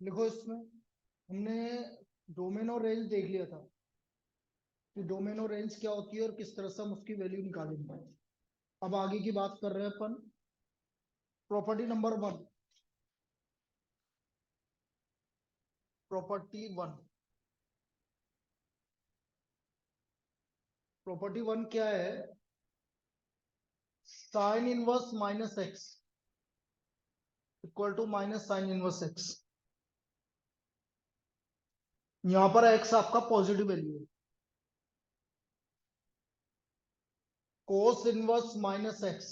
लिखो इसमें हमने डोमेन और रेंज देख लिया था कि डोमेन और रेंज क्या होती है और किस तरह से हम उसकी वैल्यू निकालेंगे। अब आगे की बात कर रहे हैं अपन प्रॉपर्टी नंबर 1। प्रॉपर्टी 1 प्रॉपर्टी 1 क्या है? Sine inverse minus x equal to minus sine inverse x. यहां पर एक्स आपका पॉजिटिव वैल्यू है। Cos inverse minus x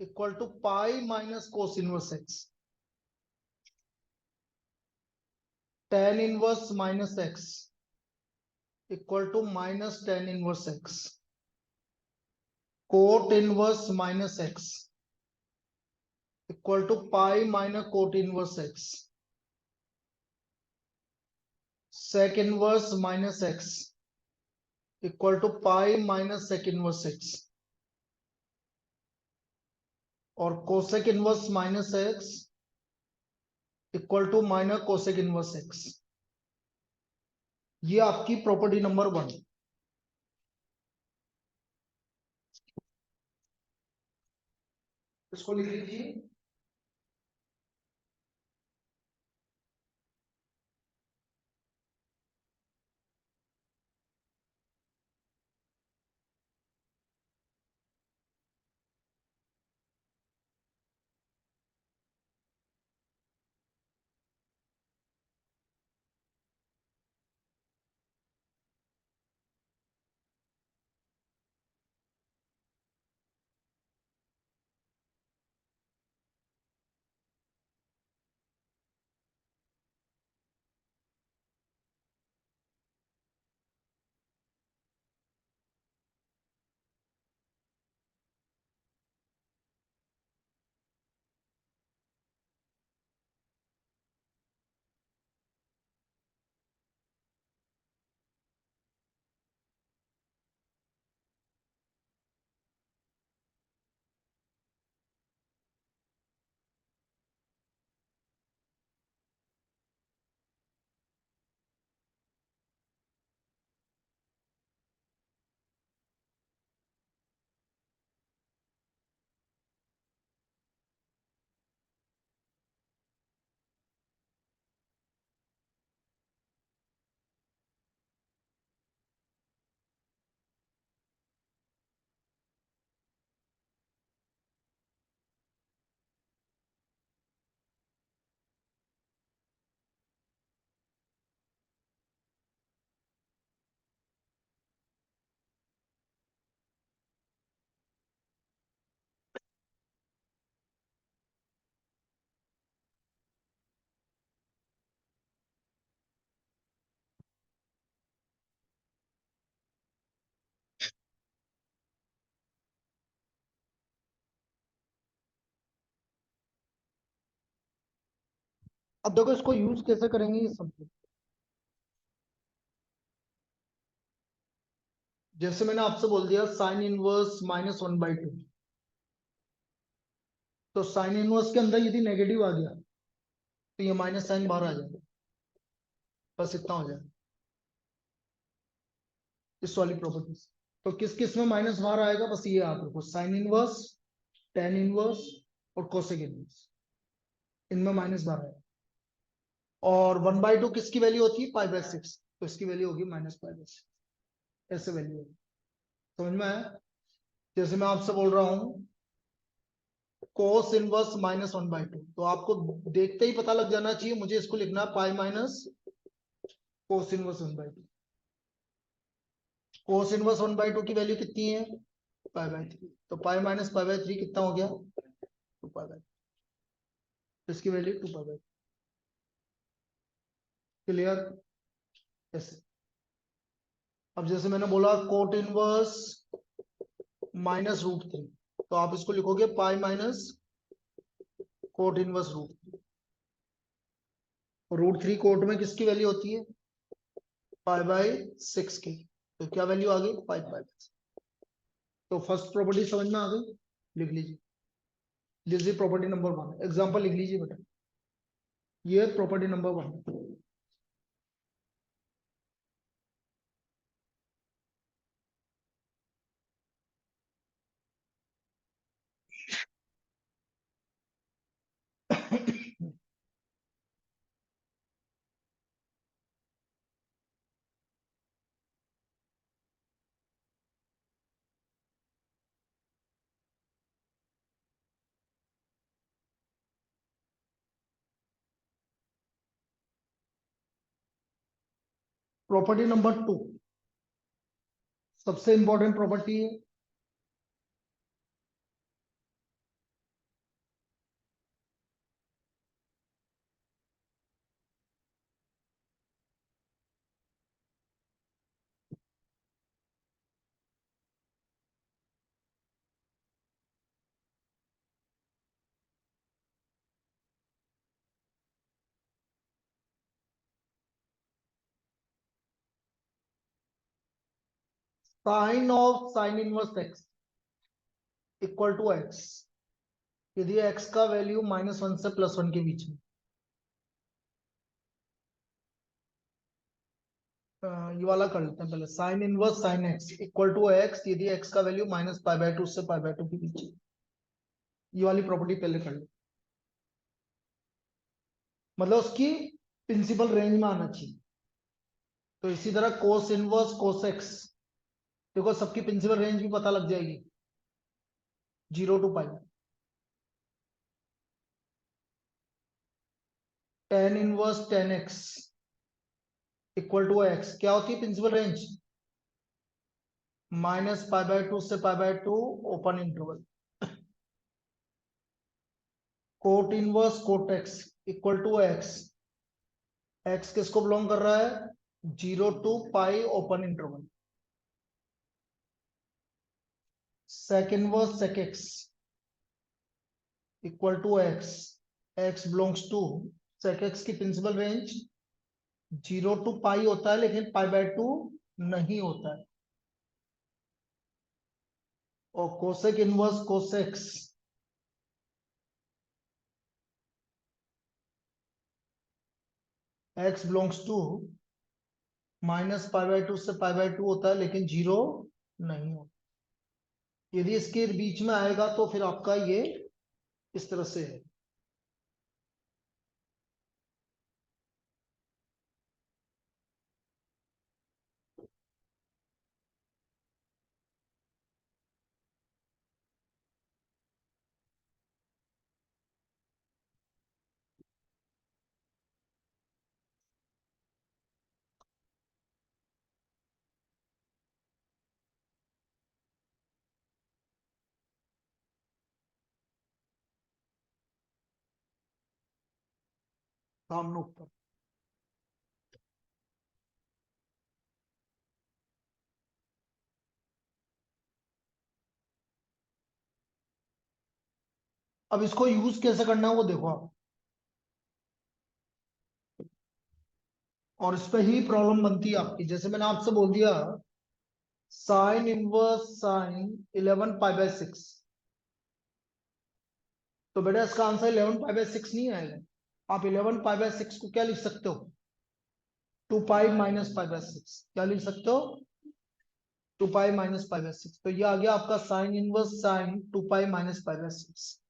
equal to pi minus cos inverse x. Tan inverse minus x equal to minus tan inverse x. Cot inverse minus x equal to pi minus cot inverse x. Sec inverse minus x equal to pi minus sec inverse x. और cosec inverse minus x equal to minus cosec inverse x. ये आपकी property number 1। इसको लिख लीजिए। अब देखो इसको use कैसे करेंगे ये समझो। जैसे मैंने आपसे बोल दिया साइन इनवर्स माइनस 1/2। तो साइन इनवर्स के अंदर यदि नेगेटिव आ गया तो ये माइनस साइन बाहर आ जाएगा। बस इतना हो जाएगा इस वाली प्रॉपर्टी से। तो किस किस में माइनस बाहर आएगा? बस ये आप रखो, साइन इनवर्स, टेन इनवर्स और कोसेक इनवर्स, इनमें माइनस बाहर आएगा। और 1/2 किसकी वैल्यू होती है? पाई/6। तो इसकी वैल्यू होगी माइनस पाई/6। ऐसे वैल्यू होगी। समझ में आया? जैसे मैं आपसे बोल रहा हूँ कोस इनवर्स माइनस 1/2, तो आपको देखते ही पता लग जाना चाहिए मुझे इसको लिखना है पाई minus cos inverse 1/2। Cos inverse 1/2 की वैल्यू कितनी है? पाई/3। तो पाई माइनस पाई/3 कितना हो गया? 2 पाई/3। इसकी वैल्यू 2 पाई/3। क्लियर? ऐसे। अब जैसे मैंने बोला कोट इनवर्स -√3, तो आप इसको लिखोगे पाई माइनस कोट इनवर्स √3। और √3 कोट में किसकी वैल्यू होती है? पाई/6 की। तो क्या वैल्यू आ गई? पाई/6। तो फर्स्ट प्रॉपर्टी समझ में आ गई? लिख लीजिए। This is property number 1। Example लिख लीजिए बेटा। ये प्रॉपर्टी नंबर 1। प्रॉपर्टी नंबर 2 सबसे इंपॉर्टेंट प्रॉपर्टी है। Sine of sine inverse x equal to x, यदि एक्स का वैल्यू -1 से +1 के बीच में। ये वाला कर लेते हैं पहले। Sine inverse sine x equal to x, यदि एक्स का वैल्यू -π/2 से π/2 के बीच है। ये वाली प्रॉपर्टी पहले कर लो, मतलब उसकी प्रिंसिपल रेंज में आना चाहिए। तो इसी तरह कोस इनवर्स कोस एक्स, देखो सबकी प्रिंसिपल रेंज भी पता लग जाएगी, 0 to π। tan inverse tan x equal to x, क्या होती है प्रिंसिपल रेंज? -π/2 से π/2 open interval. Cot inverse cot x equal to x, x किसको बिलोंग कर रहा है? 0 to π open interval. sec inverse sec x equal to x, x belongs to sec x की principal range 0 to π होता है, लेकिन π/2 नहीं होता है। और cosec inverse cosec x x belongs to -π/2 से π/2 होता है, लेकिन 0 नहीं होता। यदि इसके बीच में आएगा तो फिर आपका ये इस तरह से है। सामने ऊपर। अब इसको यूज कैसे करना है वो देखो आप, और इस पे ही प्रॉब्लम बनती है आपकी। जैसे मैंने आपसे बोल दिया साइन इनवर्स साइन 11π/6, तो बेटा इसका आंसर 11π/6 नहीं आएगा। आप 11π/6 को क्या लिख सकते हो? 2π - π/6। क्या लिख सकते हो? 2π - π/6। तो ये आ गया आपका साइन इनवर्स साइन 2π - π/6।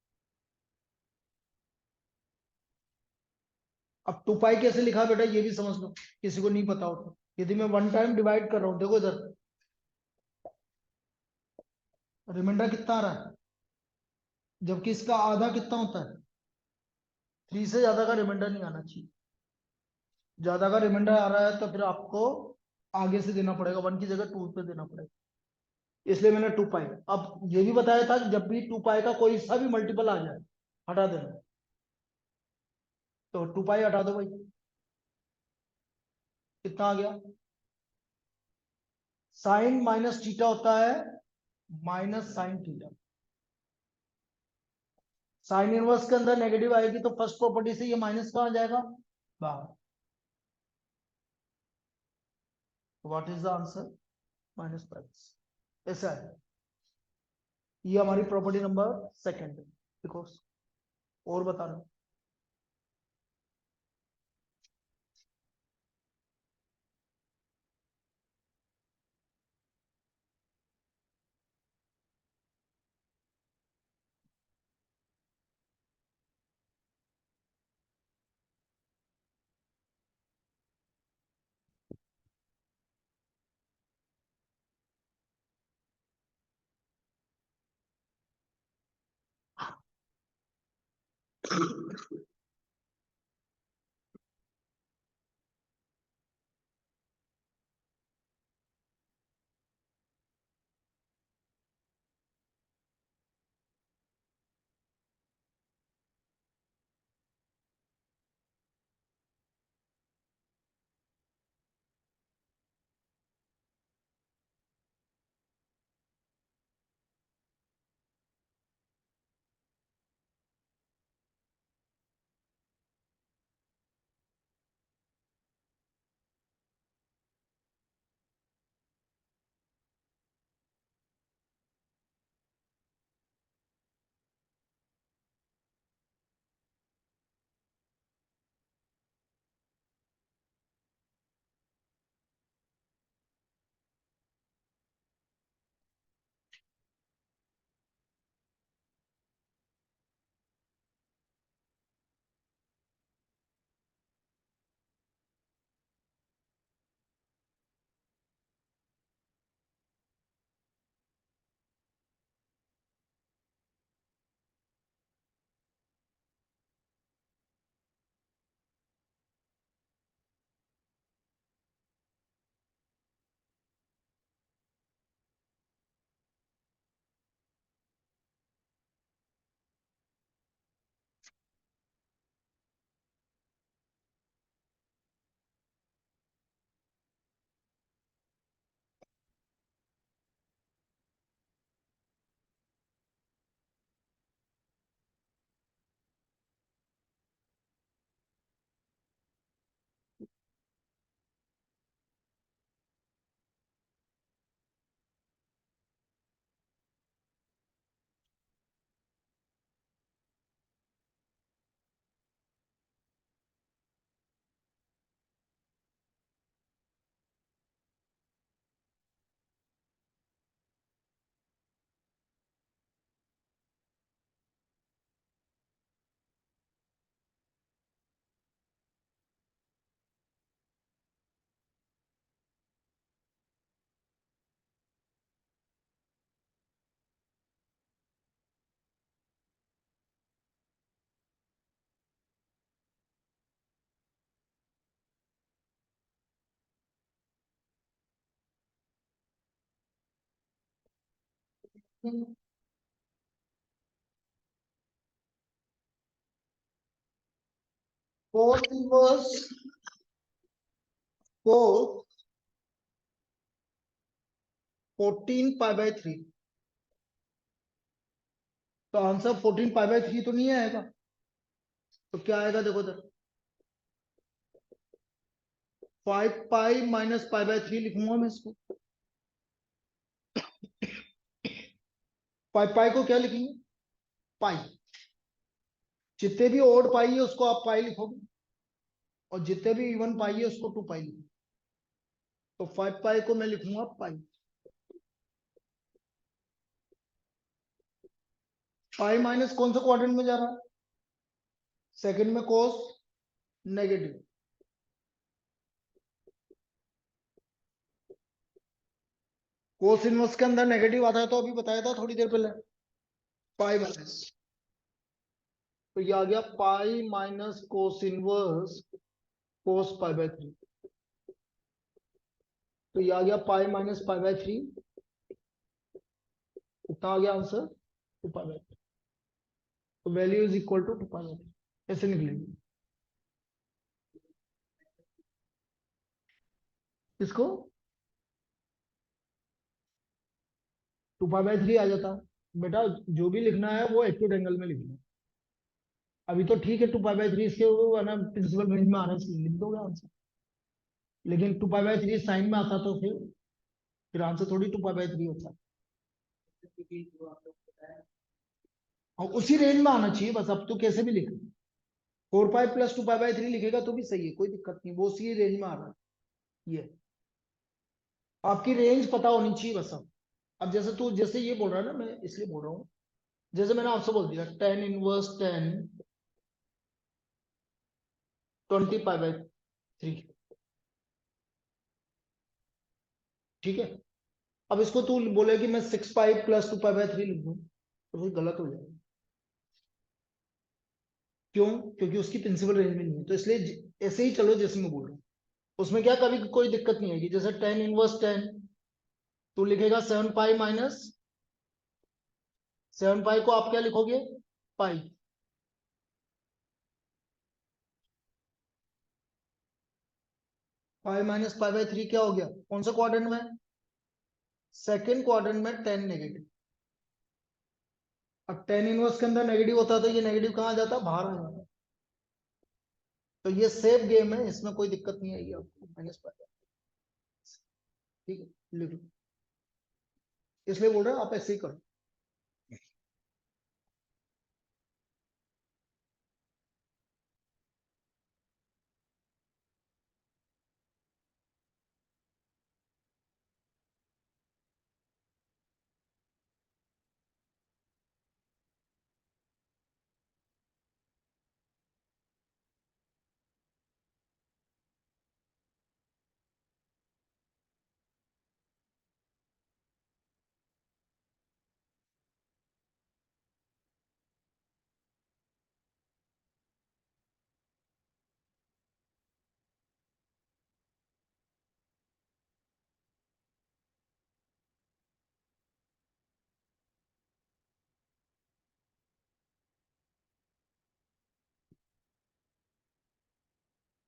अब 2π कैसे लिखा बेटा ये भी समझ लो, किसी को नहीं पता हो तो। यदि मैं 1 टाइम डिवाइड कर रहा हूं, देखो इधर रिमाइंडर कितना आ रहा है, जबकि इसका आधा कितना होता है? 3 से ज्यादा का रिमाइंडर नहीं आना चाहिए। ज्यादा का रिमाइंडर आ रहा है तो फिर आपको आगे से देना पड़ेगा, 1 की जगह 2 पे देना पड़ेगा। इसलिए मैंने 2π। अब ये भी बताया था कि जब भी 2π का कोई सा भी मल्टीपल आ जाए हटा देना। तो 2π हटा दो भाई, कितना आ गया? साइन माइनस थीटा होता है minus sine theta. Sine inverse के अंदर नेगेटिव आएगी तो फर्स्ट प्रॉपर्टी से ये माइनस कहाँ जाएगा? बाहर। What is the answer? -π। ऐसा है। ये हमारी प्रॉपर्टी नंबर 2 है। देखो और बता रहा हूं। cos inverse cos 14 pi by 3, तो आंसर 14 पाई बाय 3 तो नहीं आएगा, तो क्या आएगा देखो इधर, 5 पाई माइनस पाई बाय 3 लिखूंगा मैं इसको। 5 पाई को क्या लिखेंगे, पाई, जितने भी ओड पाई है उसको आप पाई लिखोगे, और जितने भी इवन पाई है उसको 2 पाई लिखोगे, तो 5 पाई को मैं लिखूंगा पाई। पाई माइनस कौन सा क्वाड्रेंट में जा रहा है, सेकंड में कोस नेगेटिव, कोस इनवर्स के अंदर नेगेटिव आता है, तो अभी बताया था थोड़ी देर पहले, पाई माइनस, तो ये आ गया पाई minus cos inverse cos pi by 3, तो ये आ गया पाई माइनस पाई बाय 3, कितना आ गया आंसर, 2 पाई बाय 3, तो value is equal to 2 pi by 3, ऐसे निकलेगी। इसको 2 पाई बाय 3 आ जाता है बेटा, जो भी लिखना है वो एक्यूट एंगल में लिखना है। अभी तो ठीक है 2 पाई बाय 3 इसके वो है ना प्रिंसिपल रेंज में आ रहा है, इसलिए लिख दोगे आंसर, लेकिन 2 पाई बाय 3 साइन में आता तो फिर आंसर थोड़ी 2 पाई बाय 3 होता है, और उसी रेंज में आना चाहिए बस, अब तो कैसे भी लिख, 4 पाई प्लस 2 पाई बाय 3 लिखेगा तो भी सही है, कोई दिक्कत नहीं, वो उसी रेंज में आ रहा है। ये आपकी रेंज पता होनी चाहिए बस। अब जैसे तू जैसे ये बोल रहा है ना, मैं इसलिए बोल रहा हूँ, जैसे मैंने आपसे बोल दिया टेन इनवर्स 10 20 पाई बाय 3, ठीक है। अब इसको तू बोले कि मैं 6 पाई प्लस 2 पाई बाय 3 लिख दूं, तो फिर गलत हो जाएगा। क्यों? क्योंकि उसकी प्रिंसिपल रेंज में नहीं है, तो इसलिए ऐसे ही चलो जैसे मैं बोल रहा हूँ। उसमें क्या कभी कोई दिक्कत नहीं आएगी। जैसे टेन इनवर्स टेन, तो लिखेगा 7 पाई माइनस 7 पाई को आप क्या लिखोगे? पाई। पाई माइनस पाई बाई 3 क्या हो गया? कौन सा क्वाड्रेंट में? सेकेंड क्वाड्रेंट में 10 नेगेटिव। अब टेन इनवर्स के अंदर नेगेटिव होता है तो ये नेगेटिव कहाँ जाता? बाहर आ जाता। तो ये सेफ गेम है, इसमें कोई दिक्कत नहीं आएगी आपको। माइनस पाई, ठीक है, लिख लो। इसलिए बोल रहे हैं आप ऐसे ही करो।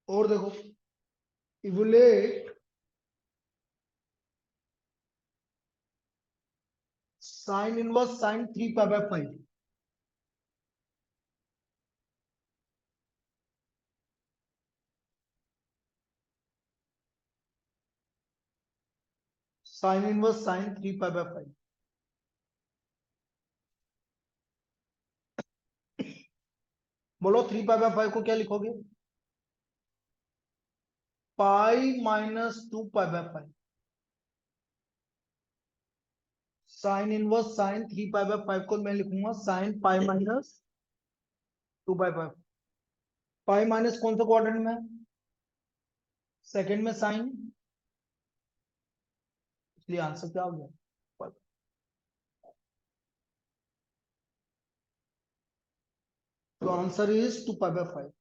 और देखो, evaluate sine inverse sine 3 pi by 5। Sine inverse sine 3 pi by 5। बोलो 3 पाई बाई 5 को क्या लिखोगे? Pi minus 2 pi by 5। Sine inverse sine 3 pi by 5 को मैं लिखूंगा sine pi minus 2 pi by. Pi minus कौन सा क्वाड्रेंट में? सेकंड में साइन, इसलिए आंसर क्या हो गया? तो answer is 2 pi by 5।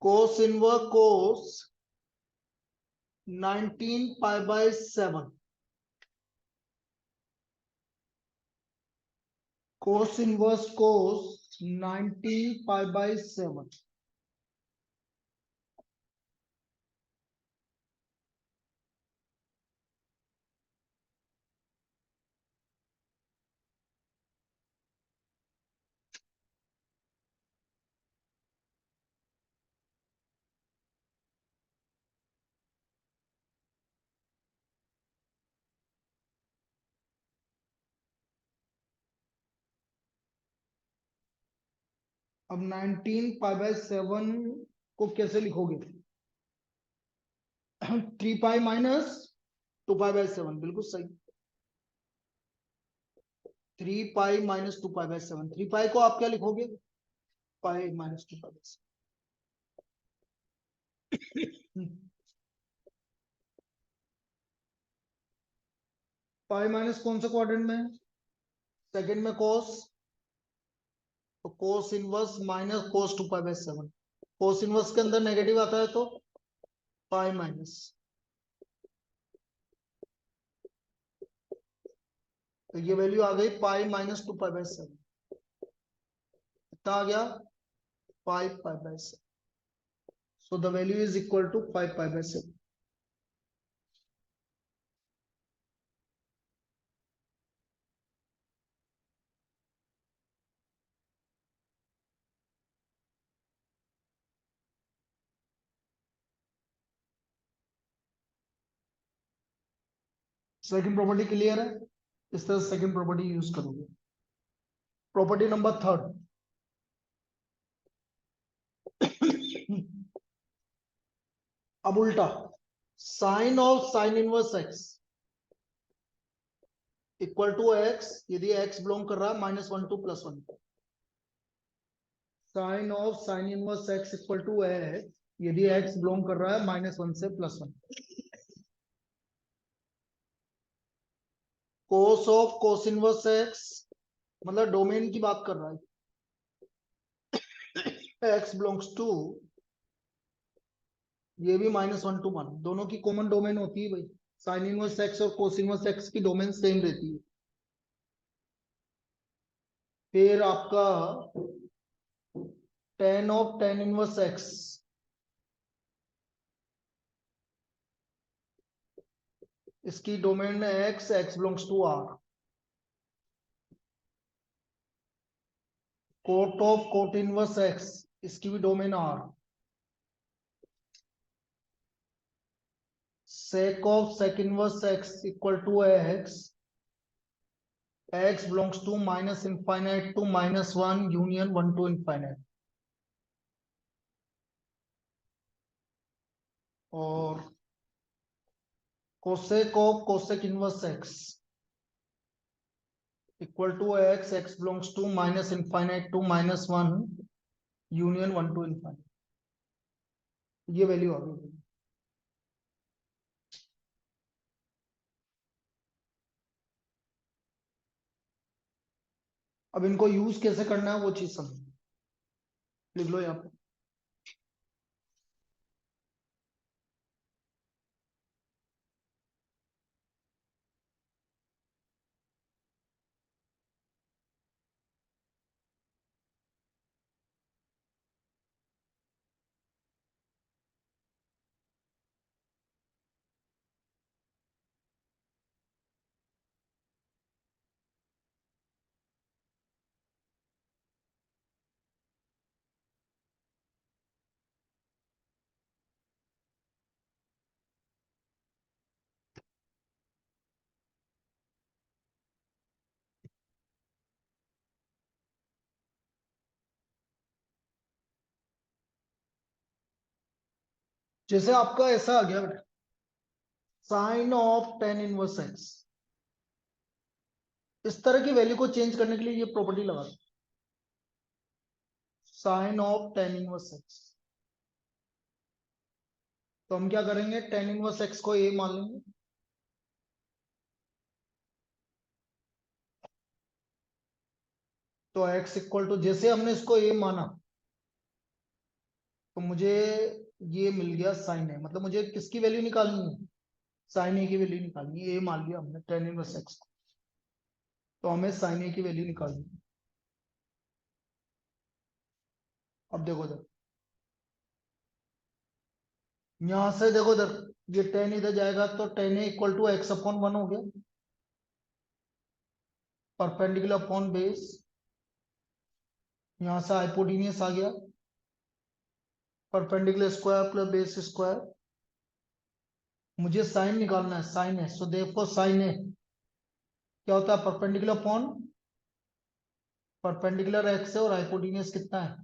Cos inverse cos 19 pi by 7। Cos inverse cos 19 pi by 7। अब 19 पाई बाई 7 को कैसे लिखोगे? 3 पाई माइनस 2 पाई बाई 7, बिल्कुल सही। 3 पाई माइनस 2 पाई बाई 7, 3 पाई को आप क्या लिखोगे? Pi minus 2 pi by 7। Pi minus कौन सा क्वाड्रेंट में? सेकंड में कोस, तो कोस inverse minus cos 2 pi by 7। Cos inverse के अंदर नेगेटिव आता है तो पाई माइनस, तो ये वैल्यू आ गई पाई माइनस 2 पाई बाई 7। कितना आ गया? 5 pi by 7। So the value is equal to 5 pi by 7। Second property clear है? इस तरह सेकंड प्रॉपर्टी यूज करोगे। Property number third. अब उल्टा, sine of sine inverse x equal to x, यदि एक्स बिलोंग कर रहा है -1 to +1, sine of sine inverse x equal to x, यदि एक्स बिलोंग कर रहा है -1 से +1, cos of cos inverse x, मतलब डोमेन की बात कर रहा है, एक्स बिलोंग्स टू, ये भी -1 to 1, दोनों की कॉमन डोमेन होती है भाई, साइन इनवर्स एक्स और कोस इनवर्स एक्स की डोमेन सेम रहती है। फिर आपका tan of tan inverse x, इसकी डोमेन है x, x belongs to R, cot of cot inverse x, इसकी भी domain R, sec of sec inverse x equal to x, x belongs to -infinite to -1 union 1 to infinite, और cosec of cosec inverse x equal to x, x belongs to -infinite to -1 union 1 to infinite, ये value आ गई। अब इनको use कैसे करना है वो चीज समझ, लिख लो यहाँ पे। जैसे आपका ऐसा आ गया बेटा, sine of tan inverse x, इस तरह की वैल्यू को चेंज करने के लिए ये प्रॉपर्टी लगा, sine of tan inverse x, तो हम क्या करेंगे, टेन इनवर्स एक्स को ए मान लेंगे, तो एक्स इक्वल टू, जैसे हमने इसको ए माना तो मुझे ये मिल गया साइन ए, मतलब मुझे किसकी वैल्यू निकालनी है, साइन ए की वैल्यू निकालनी है, ए मान लिया हमने टेन इनवर्स एक्स को, तो हमें साइन ए की वैल्यू निकालनी है। अब देखो इधर, यहां से देखो इधर, ये टेन इधर जाएगा तो tan A equal to x upon 1 हो गया, परपेंडिकुलर अपॉन बेस, यहां से हाइपोटेनियस आ गया, perpendicular square plus base square, मुझे साइन निकालना है, साइन है, सो देखो साइन है क्या होता है, परपेंडिकुलर अपॉन परपेंडिकुलर एक्स है, और हाइपोटेनियस कितना है,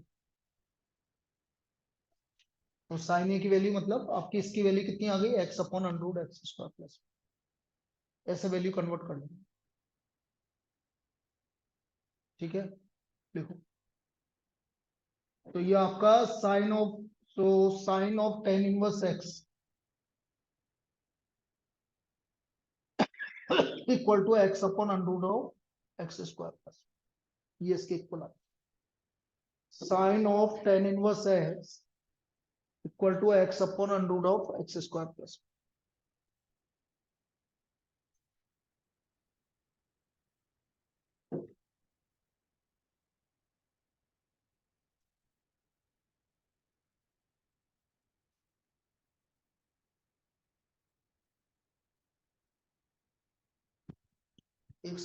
तो साइन ए की वैल्यू मतलब आपकी इसकी वैल्यू कितनी आ गई, x upon under root x square plus, ऐसे वैल्यू कन्वर्ट कर लेंगे, ठीक है, देखो, तो ये आपका साइन ऑफ, तो sine of tan inverse x equal to x upon under root of x square plus, ये इसके इक्वल आता है, sine of tan inverse x equal to x upon under root of x square plus, एक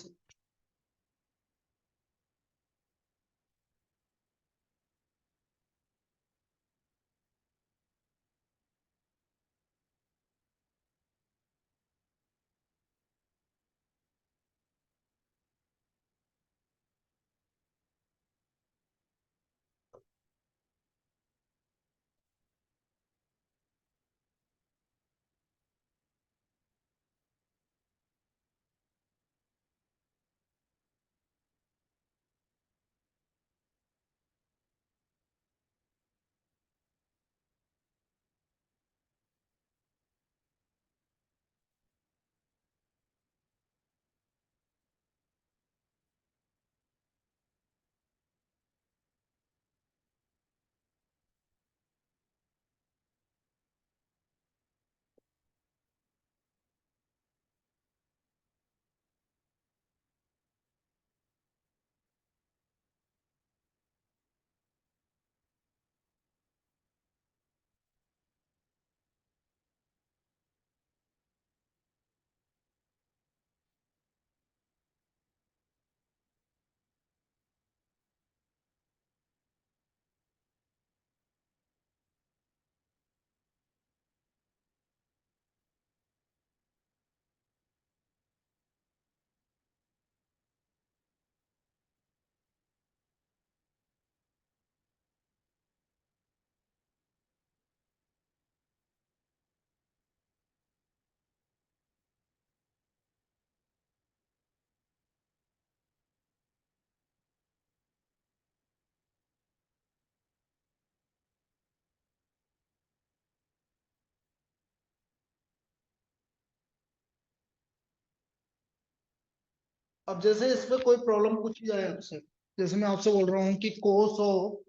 अब जैसे इसमें कोई problem पूछी जाए आपसे, जैसे मैं आपसे बोल रहा हूं कि cos of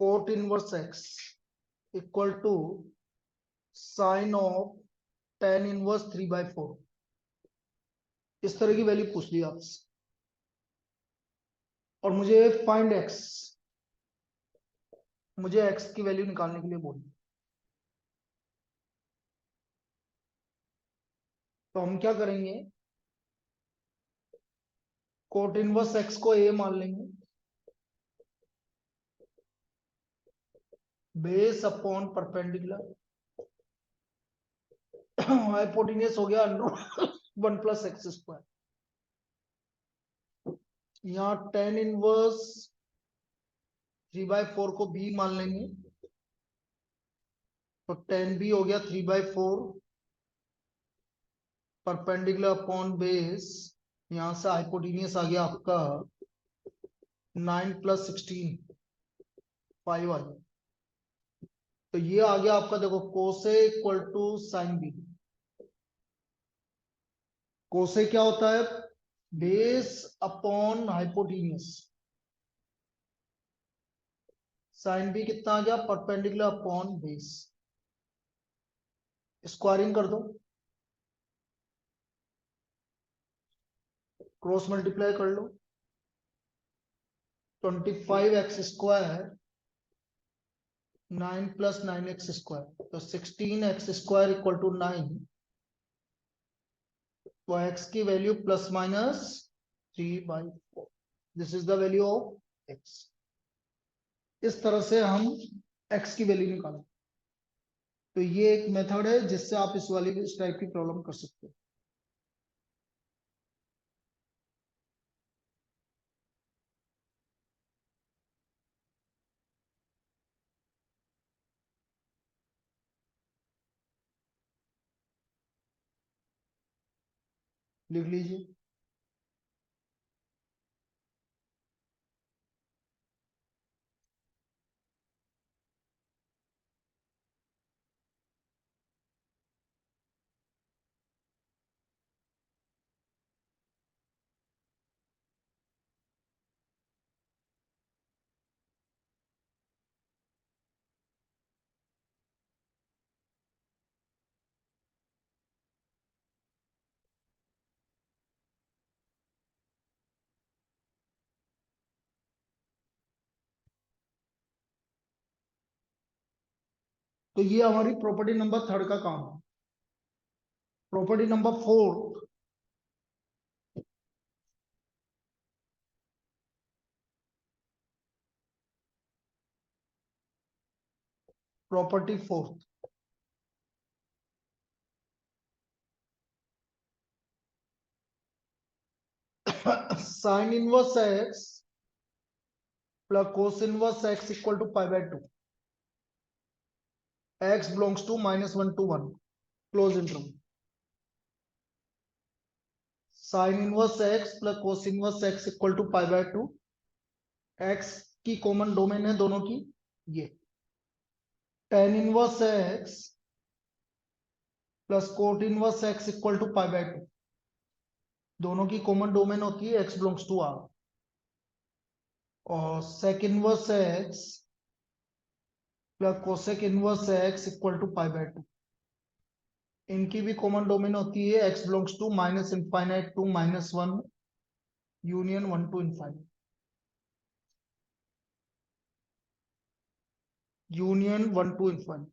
cot inverse x equal to sine of tan inverse 3/4, इस तरह की वैल्यू पूछ ली आपसे और मुझे फाइंड एक्स, मुझे एक्स की वैल्यू निकालने के लिए बोली, तो हम क्या करेंगे, कोट इनवर्स एक्स को ए मान लेंगे, बेस अपॉन परपेंडिकुलर, हाइपोटेन्यूस हो गया अंडर 1 + x², यहाँ टेन इनवर्स 3/4 को बी मान लेंगे, तो टेन बी हो गया 3/4 परपेंडिकुलर अपॉन बेस, यहां से हाइपोटेन्यूस आ गया आपका 9 + 16 5 आ गया, तो ये आ गया आपका, देखो कोसे इक्वल टू साइन बी। कोसे क्या होता है, base upon hypotenuse, sine B कितना आ गया, परपेंडिकुलर अपॉन बेस, स्क्वायरिंग कर दो, क्रॉस मल्टीप्लाई कर लो, 25x², 9 + 9x², तो 16x² इक्वल टू 9, तो x की value ±3/4, this is the value of x। इस तरह से हम x की वैल्यू निकालें, तो ये एक मेथड है जिससे आप इस वाली इस टाइप की प्रॉब्लम कर सकते हो। लिख लीजिए, तो ये हमारी प्रॉपर्टी नंबर 3 का काम है। Property number 4, property 4, sine inverse x plus cos inverse x equal to π/2, x belongs to -1 to 1, close interval, sine inverse x plus cos inverse x equal to π/2, x की कॉमन डोमेन है दोनों की, ये tan inverse x plus cot inverse x equal to π/2, दोनों की common domain होती है x belongs to R, और sec inverse x plus cosec inverse x equal to π/2, इनकी भी कॉमन डोमेन होती है x belongs to -∞ to -1 union 1 to ∞, union 1 to ∞।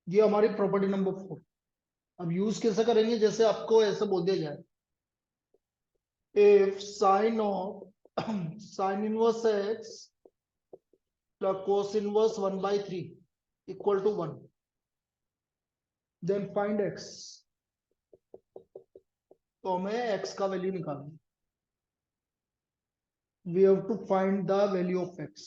ये हमारी प्रॉपर्टी नंबर 4। अब यूज कैसे करेंगे, जैसे आपको ऐसे बोल दिया जाए, if sin of sin inverse x plus cos inverse 1/3 equal to 1, then find x, तो हमें x का वैल्यू निकालना, we have to find the value of x।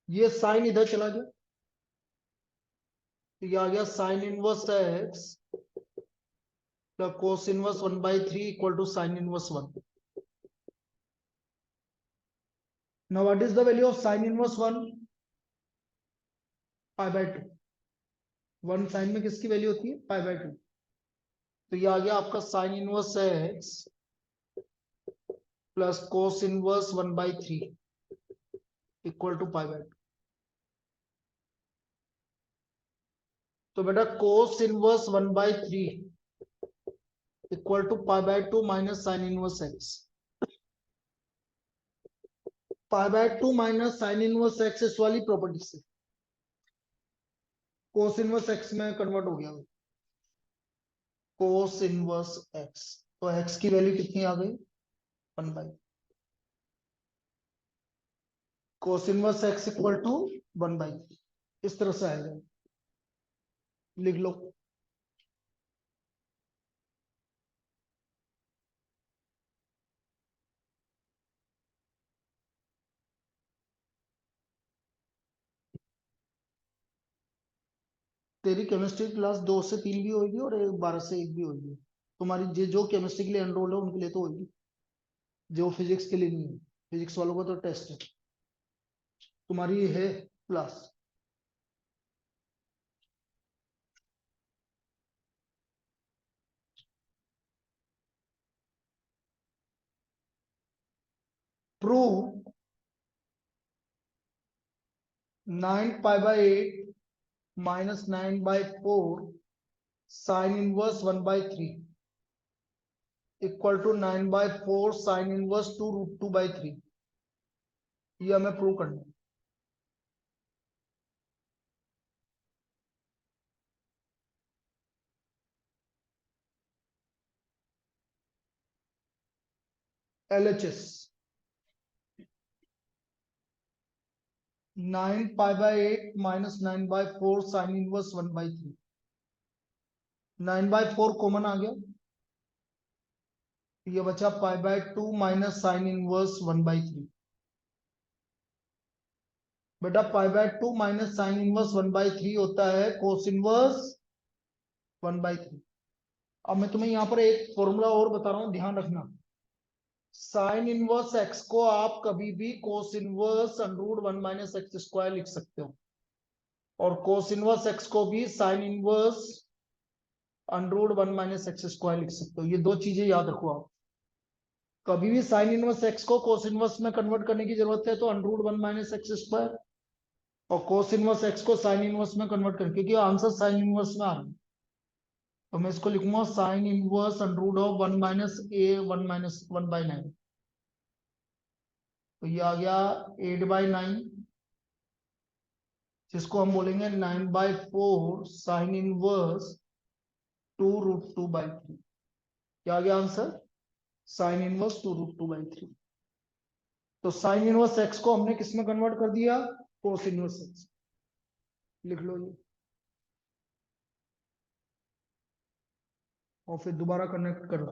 ये साइन इधर चला गया, तो ये आ गया sine inverse x plus cos inverse 1/3 equal to sine inverse 1। Now what is the value of sine inverse 1? π/2। 1 sine में किसकी वैल्यू होती है? π/2। तो ये आ गया आपका sine inverse x plus cos inverse 1/3 equal to π/2। तो बेटा cos inverse 1/3 equal to π/2 minus sine inverse x। π/2 minus sine inverse x इस वाली प्रॉपर्टी से कोस इनवर्स x में कन्वर्ट हो गया, कोस इनवर्स x। तो x की वैल्यू कितनी आ गई? 1/, cos inverse x equal to 1/, इस तरह से आएगा, लिख लो। तेरी केमिस्ट्री क्लास 2 से 3 भी होगी और 12 से 1 भी होगी। तुम्हारी जो केमिस्ट्री के लिए एनरोल है उनके लिए तो होगी, जो फिजिक्स के लिए नहीं है। फिजिक्स वालों का तो टेस्ट है, तुम्हारी है class. Prove 9π/8 minus 9/4 sine inverse 1/3 equal to 9/4 sine inverse 2√2/3। ये हमें प्रूव करना है। LHS 9π/8 minus 9/4 sine inverse 1/3। 9/4 common आ गया, ये बचा π/2 माइनस साइन इनवर्स 1/3। बेटा π/2 माइनस साइन इनवर्स 1/3 होता है कोस इनवर्स 1/3। अब मैं तुम्हें यहाँ पर एक फॉर्मूला और बता रहा हूँ, ध्यान रखना। साइन इनवर्स x को आप कभी भी cos inverse √1 minus x square लिख सकते हो, और कोस इनवर्स x को भी sign inverse √1 minus x square लिख सकते हो। ये दो चीजें याद रखो आप। कभी भी साइन इनवर्स x को कोस इनवर्स में कन्वर्ट करने की जरूरत है तो √1 माइनस एक्स स्क्वायर, और कोस इनवर्स x को साइन इनवर्स में कन्वर्ट करके, क्योंकि आंसर साइन इनवर्स में आ रहा है। तो मैं इसको लिखूंगा sign inverse √1 minus a 1 minus 1/9। तो ये आ गया 8/9, जिसको हम बोलेंगे 9/4 साइन इनवर्स 2√2/3। क्या आ गया आंसर? Sign inverse 2√2/3। तो साइन इनवर्स x को हमने किस में कन्वर्ट कर दिया? कोस इनवर्स x। लिख लो ये, और फिर दोबारा कनेक्ट कर लो।